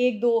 1-2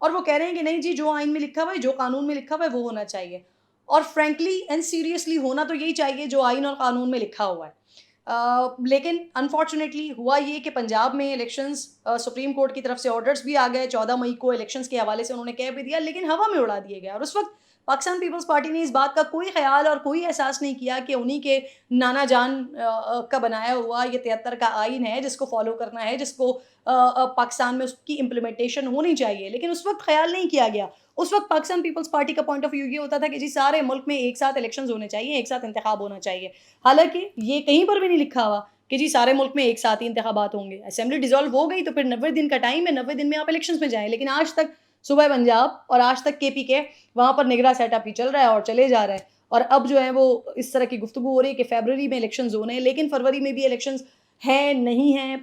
اور وہ کہہ رہے ہیں کہ نہیں جی جو آئین میں لکھا ہوا ہے, جو قانون میں لکھا ہوا ہے وہ ہونا چاہیے. اور فرینکلی اینڈ سیریسلی ہونا تو یہی چاہیے جو آئین اور قانون میں لکھا ہوا ہے. لیکن انفارچونیٹلی ہوا یہ کہ پنجاب میں الیکشنز سپریم کورٹ کی طرف سے آرڈرز بھی آ گئے 14 مئی کو الیکشنز کے حوالے سے انہوں نے کہہ بھی دیا, لیکن ہوا میں اڑا دیے گئے. اور اس وقت پاکستان پیپلز پارٹی نے اس بات کا کوئی خیال اور کوئی احساس نہیں کیا کہ انہی کے نانا جان کا بنایا ہوا یہ 73 کا آئین ہے جس کو فالو کرنا ہے, جس کو پاکستان میں اس کی امپلیمنٹیشن ہونی چاہیے. لیکن اس وقت خیال نہیں کیا گیا. اس وقت پاکستان پیپلز پارٹی کا پوائنٹ آف ویو یہ ہوتا تھا کہ جی سارے ملک میں ایک ساتھ الیکشنز ہونے چاہیے, ایک ساتھ انتخاب ہونا چاہیے. حالانکہ یہ کہیں پر بھی نہیں لکھا ہوا کہ جی سارے ملک میں ایک ساتھ ہی انتخابات ہوں گے. اسمبلی ڈیزالو ہو گئی تو پھر 90 دن کا ٹائم ہے, 90 دن میں آپ الیکشنز میں جائیں. لیکن آج تک صوبہ پنجاب اور آج تک کے پی کے وہاں پر نگراں سیٹ اپ ہی چل رہا ہے اور چلے جا رہا ہے. اور اب جو ہے وہ اس طرح کی گفتگو ہو رہی ہے کہ فیبرری میں الیکشنز ہونے ہیں, لیکن فروری میں بھی الیکشنز ہیں نہیں ہیں.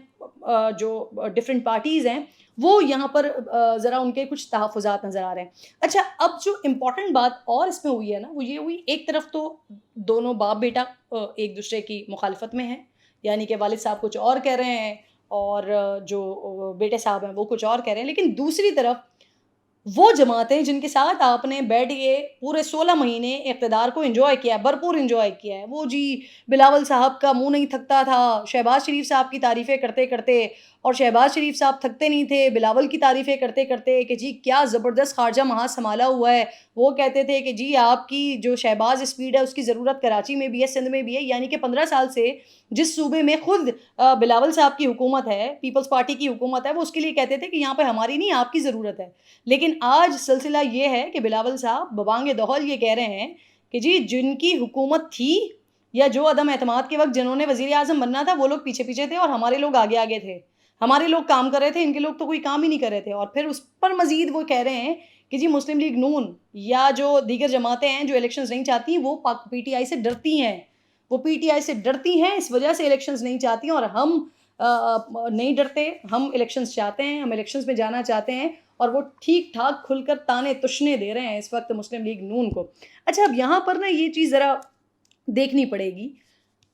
جو ڈفرینٹ پارٹیز ہیں وہ یہاں پر ذرا ان کے کچھ تحفظات نظر آ رہے ہیں. اچھا, اب جو امپورٹنٹ بات اور اس میں ہوئی ہے نا وہ یہ ہوئی, ایک طرف تو دونوں باپ بیٹا ایک دوسرے کی مخالفت میں ہیں, یعنی کہ والد صاحب کچھ اور کہہ رہے ہیں اور جو بیٹے صاحب ہیں وہ کچھ اور کہہ رہے ہیں. لیکن دوسری طرف وہ جماعتیں جن کے ساتھ آپ نے بیٹھ کے پورے 16 مہینے اقتدار کو انجوائے کیا ہے, بھرپور انجوائے کیا ہے, وہ جی بلاول صاحب کا منہ نہیں تھکتا تھا شہباز شریف صاحب کی تعریفیں کرتے کرتے, اور شہباز شریف صاحب تھکتے نہیں تھے بلاول کی تعریفیں کرتے کرتے کہ جی کیا زبردست خارجہ محاذ سنبھالا ہوا ہے. وہ کہتے تھے کہ جی آپ کی جو شہباز اسپیڈ ہے اس کی ضرورت کراچی میں بھی ہے, سندھ میں بھی ہے. یعنی کہ 15 سال سے جس صوبے میں خود بلاول صاحب کی حکومت ہے, پیپلز پارٹی کی حکومت ہے, وہ اس کے لیے کہتے تھے کہ یہاں پہ ہماری نہیں آپ کی ضرورت ہے. لیکن آج سلسلہ یہ ہے کہ بلاول صاحب ببانگ دہل یہ کہہ رہے ہیں کہ جی جن کی حکومت تھی یا جو عدم اعتماد کے وقت جنہوں نے وزیر اعظم بننا تھا وہ لوگ پیچھے پیچھے تھے اور ہمارے لوگ آگے آگے تھے. ہمارے لوگ کام کر رہے تھے, ان کے لوگ تو کوئی کام ہی نہیں کر رہے تھے. اور پھر اس پر مزید وہ کہہ رہے ہیں کہ جی مسلم لیگ نون یا جو دیگر جماعتیں ہیں جو الیکشنز نہیں چاہتی وہ پی ٹی آئی سے ڈرتی ہیں, وہ پی ٹی آئی سے ڈرتی ہیں, اس وجہ سے الیکشنز نہیں چاہتی ہیں. اور ہم نہیں ڈرتے, ہم الیکشنز چاہتے ہیں, ہم الیکشنز میں جانا چاہتے ہیں, اور وہ ٹھیک ٹھاک کھل کر تانے تشنے دے رہے ہیں اس وقت مسلم لیگ نون کو. اچھا, اب یہاں پر نا یہ چیز ذرا دیکھنی پڑے گی,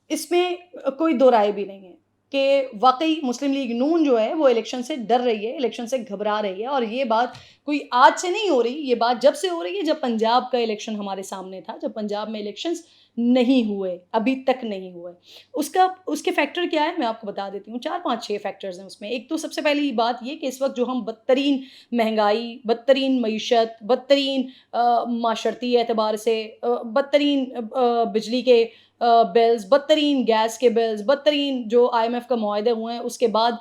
اس میں کوئی دو رائے بھی نہیں ہے کہ واقعی مسلم لیگ نون جو ہے وہ الیکشن سے ڈر رہی ہے, الیکشن سے گھبرا رہی ہے. اور یہ بات کوئی آج سے نہیں ہو رہی, یہ بات جب سے ہو رہی ہے جب پنجاب کا الیکشن ہمارے سامنے تھا, جب پنجاب میں الیکشنز نہیں ہوئے, ابھی تک نہیں ہوئے. اس کے فیکٹر کیا ہے میں آپ کو بتا دیتی ہوں, 4-5-6 فیکٹرز ہیں اس میں. ایک تو سب سے پہلی بات یہ کہ اس وقت جو ہم بدترین مہنگائی, بدترین معیشت, بدترین معاشرتی اعتبار سے بدترین بجلی کے بلز, بدترین گیس کے بلز, بدترین جو آئی ایم ایف کا معاہدے ہوئے ہیں اس کے بعد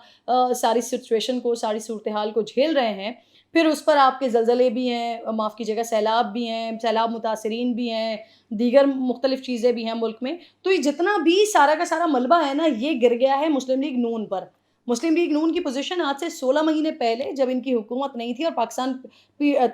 ساری سچویشن کو, ساری صورتحال کو جھیل رہے ہیں. پھر اس پر آپ کے زلزلے بھی ہیں, معاف کیجیے گا سیلاب بھی ہیں, سیلاب متاثرین بھی ہیں, دیگر مختلف چیزیں بھی ہیں ملک میں. تو یہ جتنا بھی سارا کا سارا ملبہ ہے نا یہ گر گیا ہے مسلم لیگ نون پر. مسلم لیگ نون کی پوزیشن آج سے 16 مہینے پہلے جب ان کی حکومت نہیں تھی اور پاکستان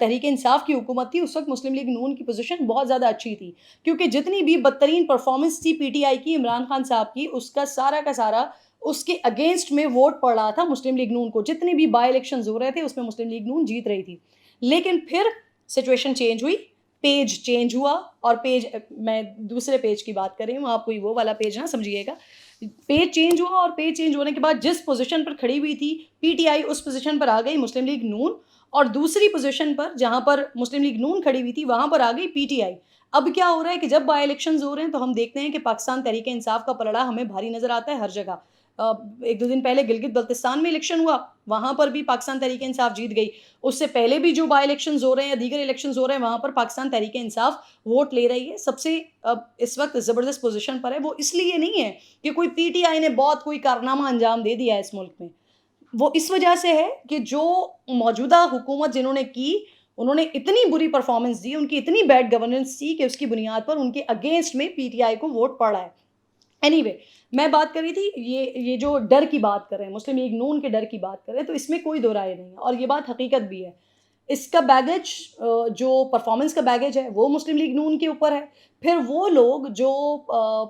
تحریک انصاف کی حکومت تھی, اس وقت مسلم لیگ نون کی پوزیشن بہت زیادہ اچھی تھی, کیونکہ جتنی بھی بدترین پرفارمنس تھی پی ٹی آئی کی, عمران خان صاحب کی, اس کا سارا اس کے اگینسٹ میں ووٹ پڑ رہا تھا مسلم لیگ نون کو. جتنے بھی بائی الیکشنز ہو رہے تھے اس میں مسلم لیگ نون جیت رہی تھی. لیکن پھر سچویشن چینج ہوئی, پیج چینج ہوا, اور پیج, میں دوسرے پیج کی بات کر رہی ہوں, آپ کوئی وہ والا پیج نہ سمجھیے گا. پیج چینج ہوا, اور پیج چینج ہونے کے بعد جس پوزیشن پر کھڑی ہوئی تھی P T I us position پر آ گئی مسلم لیگ نون, اور دوسری پوزیشن پر جہاں پر مسلم لیگ نون کھڑی ہوئی تھی وہاں پر آ گئی پی ٹی آئی. اب کیا ہو رہا ہے کہ جب بائی الیکشنز ہو رہے ہیں تو ہم دیکھتے ہیں کہ پاکستان تحریک انصاف کا پلڑا ہمیں بھاری نظر آتا ہے ہر جگہ. 1-2 دن پہلے گلگت بلتستان میں الیکشن ہوا, وہاں پر بھی پاکستان تحریک انصاف جیت گئی. اس سے پہلے بھی جو بائی الیکشنز ہو رہے ہیں یا دیگر الیکشنز ہو رہے ہیں وہاں پر پاکستان تحریک انصاف ووٹ لے رہی ہے. سب سے اس وقت زبردست پوزیشن پر ہے. وہ اس لیے نہیں ہے کہ کوئی پی ٹی آئی نے بہت کوئی کارنامہ انجام دے دیا ہے اس ملک میں, وہ اس وجہ سے ہے کہ جو موجودہ حکومت جنہوں نے کی انہوں نے اتنی بری پرفارمنس دی, ان کی اتنی بیڈ گورننس تھی کہ اس کی بنیاد پر ان کے اگینسٹ میں پی ٹی آئی کو ووٹ پڑا ہے. اینی وے, میں بات کر رہی تھی یہ جو ڈر کی بات کر رہے ہیں, مسلم لیگ نون کے ڈر کی بات کر رہے ہیں, تو اس میں کوئی دو رائے نہیں ہے, اور یہ بات حقیقت بھی ہے. اس کا بیگیج, جو پرفارمنس کا بیگیج ہے وہ مسلم لیگ نون کے اوپر ہے. پھر وہ لوگ جو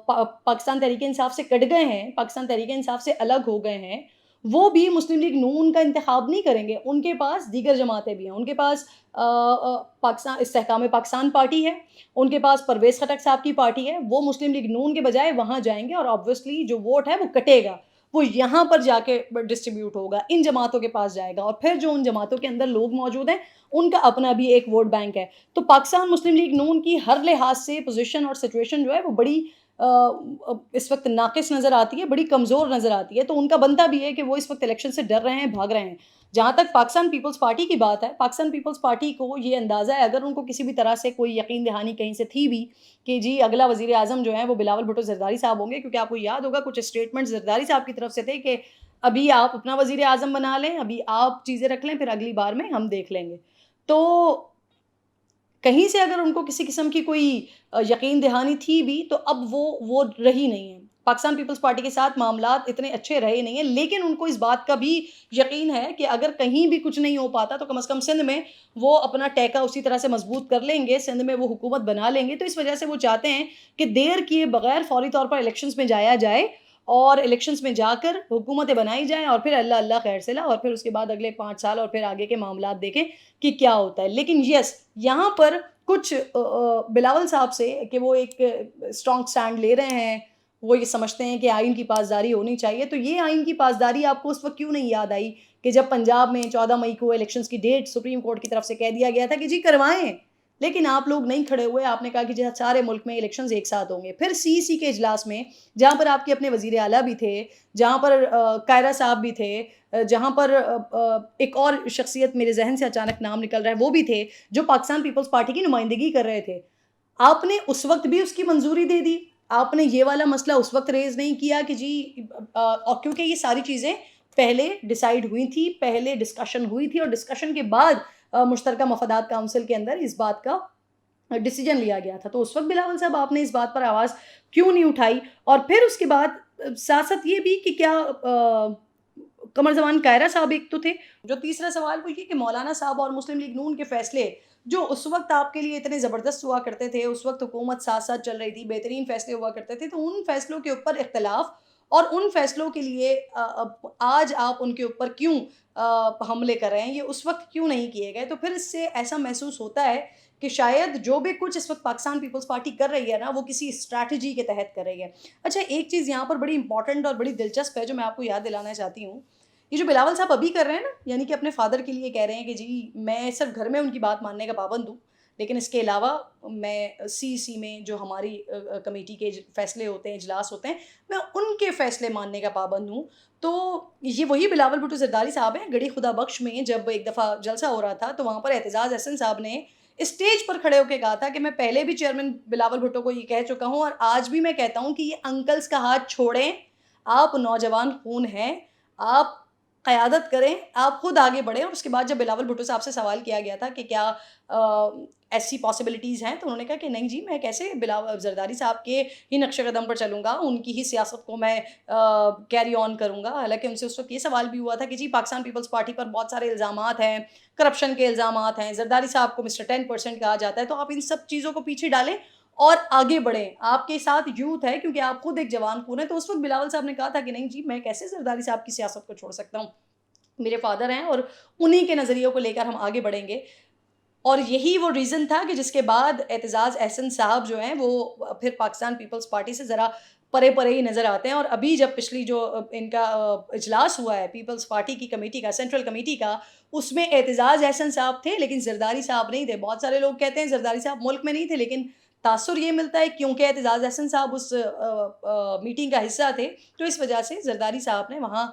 پاکستان تحریک انصاف سے کٹ گئے ہیں, پاکستان تحریک انصاف سے الگ ہو گئے ہیں, وہ بھی مسلم لیگ نون کا انتخاب نہیں کریں گے. ان کے پاس دیگر جماعتیں بھی ہیں, ان کے پاس پاکستان استحکام پاکستان پارٹی ہے, ان کے پاس پرویز خٹک صاحب کی پارٹی ہے. وہ مسلم لیگ نون کے بجائے وہاں جائیں گے, اور آبویسلی جو ووٹ ہے وہ کٹے گا, وہ یہاں پر جا کے ڈسٹریبیوٹ ہوگا، ان جماعتوں کے پاس جائے گا، اور پھر جو ان جماعتوں کے اندر لوگ موجود ہیں ان کا اپنا بھی ایک ووٹ بینک ہے. تو پاکستان مسلم لیگ نون کی ہر لحاظ سے پوزیشن اور سچویشن جو ہے وہ بڑی اس وقت ناقص نظر آتی ہے، بڑی کمزور نظر آتی ہے. تو ان کا بنتا بھی ہے کہ وہ اس وقت الیکشن سے ڈر رہے ہیں، بھاگ رہے ہیں. جہاں تک پاکستان پیپلز پارٹی کی بات ہے، پاکستان پیپلز پارٹی کو یہ اندازہ ہے، اگر ان کو کسی بھی طرح سے کوئی یقین دہانی کہیں سے تھی بھی کہ جی اگلا وزیر اعظم جو ہیں وہ بلاول بھٹو زرداری صاحب ہوں گے، کیونکہ آپ کو یاد ہوگا کچھ اسٹیٹمنٹ زرداری صاحب کی طرف سے تھے کہ ابھی آپ اپنا وزیر اعظم بنا لیں، ابھی آپ چیزیں رکھ لیں، پھر اگلی بار میں ہم دیکھ لیں گے. تو کہیں سے اگر ان کو کسی قسم کی کوئی یقین دہانی تھی بھی تو اب وہ رہی نہیں ہے. پاکستان پیپلز پارٹی کے ساتھ معاملات اتنے اچھے رہے نہیں ہیں، لیکن ان کو اس بات کا بھی یقین ہے کہ اگر کہیں بھی کچھ نہیں ہو پاتا تو کم از کم سندھ میں وہ اپنا ٹیکہ اسی طرح سے مضبوط کر لیں گے، سندھ میں وہ حکومت بنا لیں گے. تو اس وجہ سے وہ چاہتے ہیں کہ دیر کیے بغیر فوری طور پر الیکشنز میں جایا جائے، اور الیکشنز میں جا کر حکومتیں بنائی جائیں، اور پھر اللہ اللہ خیر سے لا، اور پھر اس کے بعد اگلے 5 سال اور پھر آگے کے معاملات دیکھیں کہ کیا ہوتا ہے. لیکن یس، یہاں پر کچھ بلاول صاحب سے کہ وہ ایک اسٹرانگ سٹینڈ لے رہے ہیں، وہ یہ سمجھتے ہیں کہ آئین کی پاسداری ہونی چاہیے. تو یہ آئین کی پاسداری آپ کو اس وقت کیوں نہیں یاد آئی کہ جب پنجاب میں 14 مئی کو الیکشنز کی ڈیٹ سپریم کورٹ کی طرف سے کہہ دیا گیا تھا کہ جی کروائیں، لیکن آپ لوگ نہیں کھڑے ہوئے. آپ نے کہا کہ جی سارے ملک میں الیکشنز ایک ساتھ ہوں گے. پھر سی کے اجلاس میں جہاں پر آپ کے اپنے وزیر اعلیٰ بھی تھے، جہاں پر کائرہ صاحب بھی تھے، جہاں پر ایک اور شخصیت میرے ذہن سے اچانک نام نکل رہا ہے، وہ بھی تھے جو پاکستان پیپلز پارٹی کی نمائندگی کر رہے تھے. آپ نے اس وقت بھی اس کی منظوری دے دی. آپ نے یہ والا مسئلہ اس وقت ریز نہیں کیا کہ جی اور کیونکہ یہ ساری چیزیں پہلے ڈیسائیڈ ہوئی تھی، پہلے ڈسکشن ہوئی تھی، اور ڈسکشن کے بعد مشترکہ مفادات کونسل کے اندر اس بات کا ڈیسیجن لیا گیا تھا. تو اس وقت بلاول صاحب آپ نے اس بات پر آواز کیوں نہیں اٹھائی؟ اور پھر اس کے بعد ساتھ ساتھ یہ بھی کہ کیا قمر زمان کائرہ صاحب ایک تو تھے. جو تیسرا سوال وہ یہ کہ مولانا صاحب اور مسلم لیگ نون کے فیصلے جو اس وقت آپ کے لیے اتنے زبردست ہوا کرتے تھے، اس وقت حکومت ساتھ ساتھ چل رہی تھی، بہترین فیصلے ہوا کرتے تھے، تو ان فیصلوں کے اوپر اختلاف اور ان فیصلوں کے لیے آج آپ ان کے اوپر کیوں حملے کر رہے ہیں، یہ اس وقت کیوں نہیں کیے گئے؟ تو پھر اس سے ایسا محسوس ہوتا ہے کہ شاید جو بھی کچھ اس وقت پاکستان پیپلز پارٹی کر رہی ہے نا، وہ کسی اسٹریٹجی کے تحت کر رہی ہے. اچھا، ایک چیز یہاں پر بڑی امپورٹنٹ اور بڑی دلچسپ ہے جو میں آپ کو یاد دلانا چاہتی ہوں. یہ جو بلاول صاحب ابھی کر رہے ہیں نا، یعنی کہ اپنے فادر کے لیے کہہ رہے ہیں کہ جی میں صرف گھر میں ان کی بات ماننے کا پابند ہوں، لیکن اس کے علاوہ میں سی میں جو ہماری کمیٹی کے فیصلے ہوتے ہیں، اجلاس ہوتے ہیں، میں ان کے فیصلے ماننے کا پابند ہوں. تو یہ وہی بلاول بھٹو زرداری صاحب ہیں. گڑھی خدا بخش میں جب ایک دفعہ جلسہ ہو رہا تھا تو وہاں پر اعتزاز احسن صاحب نے اسٹیج پر کھڑے ہو کے کہا تھا کہ میں پہلے بھی چیئرمین بلاول بھٹو کو یہ کہہ چکا ہوں، اور آج بھی میں کہتا ہوں کہ یہ انکلز کا ہاتھ چھوڑیں، آپ نوجوان خون ہیں، آپ قیادت کریں، آپ خود آگے بڑھیں. اور اس کے بعد جب بلاول بھٹو صاحب سے سوال کیا گیا تھا کہ کیا ایسی پاسبلٹیز ہیں، تو انہوں نے کہا کہ نہیں جی، میں کیسے بلاول زرداری صاحب کے ہی نقش قدم پر چلوں گا، ان کی ہی سیاست کو میں کیری آن کروں گا. حالانکہ ان سے اس وقت یہ سوال بھی ہوا تھا کہ جی پاکستان پیپلز پارٹی پر بہت سارے الزامات ہیں، کرپشن کے الزامات ہیں، زرداری صاحب کو مسٹر 10% کہا جاتا ہے، تو آپ ان سب چیزوں کو پیچھے ڈالیں اور آگے بڑھیں. آپ کے ساتھ یوتھ ہے، کیونکہ آپ خود ایک جوان خون ہیں. تو اس وقت بلاول صاحب نے کہا تھا کہ نہیں جی، میں کیسے زرداری صاحب کی سیاست کو چھوڑ سکتا ہوں، میرے فادر ہیں اور انہی کے نظریوں کو لے کر ہم آگے بڑھیں گے. اور یہی وہ ریزن تھا کہ جس کے بعد اعتزاز احسن صاحب جو ہیں وہ پھر پاکستان پیپلز پارٹی سے ذرا پرے پرے ہی نظر آتے ہیں. اور ابھی جب پچھلی جو ان کا اجلاس ہوا ہے پیپلز پارٹی کی کمیٹی کا، سینٹرل کمیٹی کا، اس میں اعتزاز احسن صاحب تھے لیکن زرداری صاحب نہیں تھے. بہت سارے لوگ کہتے ہیں زرداری صاحب ملک میں نہیں تھے، لیکن تاثر یہ ملتا ہے کیونکہ اعتزاز احسن صاحب اس میٹنگ کا حصہ تھے، تو اس وجہ سے زرداری صاحب نے وہاں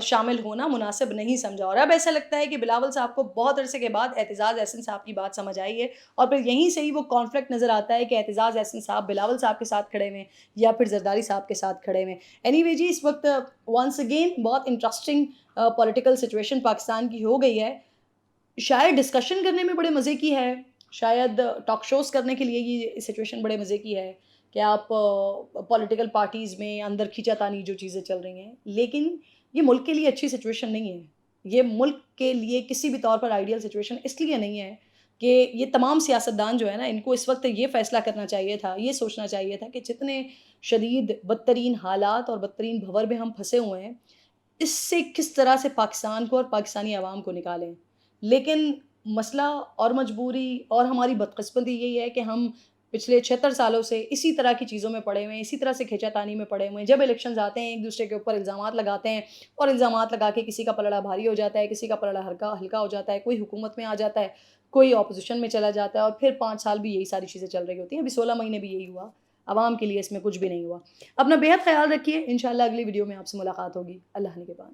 شامل ہونا مناسب نہیں سمجھا. اور اب ایسا لگتا ہے کہ بلاول صاحب کو بہت عرصے کے بعد اعتزاز احسن صاحب کی بات سمجھ آئی ہے، اور پھر یہیں سے ہی وہ کانفلکٹ نظر آتا ہے کہ اعتزاز احسن صاحب بلاول صاحب کے ساتھ کھڑے ہوئے یا پھر زرداری صاحب کے ساتھ کھڑے ہوئے. اینی وے جی، اس وقت ونس اگین بہت انٹرسٹنگ پولیٹیکل سچویشن پاکستان کی ہو گئی ہے. شاید ڈسکشن کرنے میں بڑے مزے کی ہے، شاید ٹاک شوز کرنے کے لیے یہ سچویشن بڑے مزے کی ہے کہ آپ پولیٹیکل پارٹیز میں اندر کھینچا تانی جو چیزیں چل رہی ہیں، لیکن یہ ملک کے لیے اچھی سچویشن نہیں ہے. یہ ملک کے لیے کسی بھی طور پر آئیڈیل سچویشن اس لیے نہیں ہے کہ یہ تمام سیاستدان جو ہے نا، ان کو اس وقت یہ فیصلہ کرنا چاہیے تھا، یہ سوچنا چاہیے تھا کہ جتنے شدید بدترین حالات اور بدترین بھور میں ہم پھنسے ہوئے ہیں، اس سے کس طرح سے پاکستان کو اور پاکستانی عوام کو نکالیں. لیکن مسئلہ اور مجبوری اور ہماری بدقسمتی یہی ہے کہ ہم پچھلے 76 سالوں سے اسی طرح کی چیزوں میں پڑے ہوئے ہیں، اسی طرح سے کھینچا تانی میں پڑے ہوئے ہیں. جب الیکشنز آتے ہیں ایک دوسرے کے اوپر الزامات لگاتے ہیں اور الزامات لگا کے کسی کا پلڑا بھاری ہو جاتا ہے، کسی کا پلڑا ہلکا ہو جاتا ہے، کوئی حکومت میں آ جاتا ہے، کوئی اپوزیشن میں چلا جاتا ہے اور پھر 5 سال بھی یہی ساری چیزیں چل رہی ہوتی ہیں. ابھی 16 مہینے بھی یہی ہوا. عوام کے لیے اس میں کچھ بھی نہیں ہوا. اپنا بے حد خیال رکھیے. انشاءاللہ اگلی ویڈیو میں آپ سے ملاقات ہوگی. اللہ نگہبان.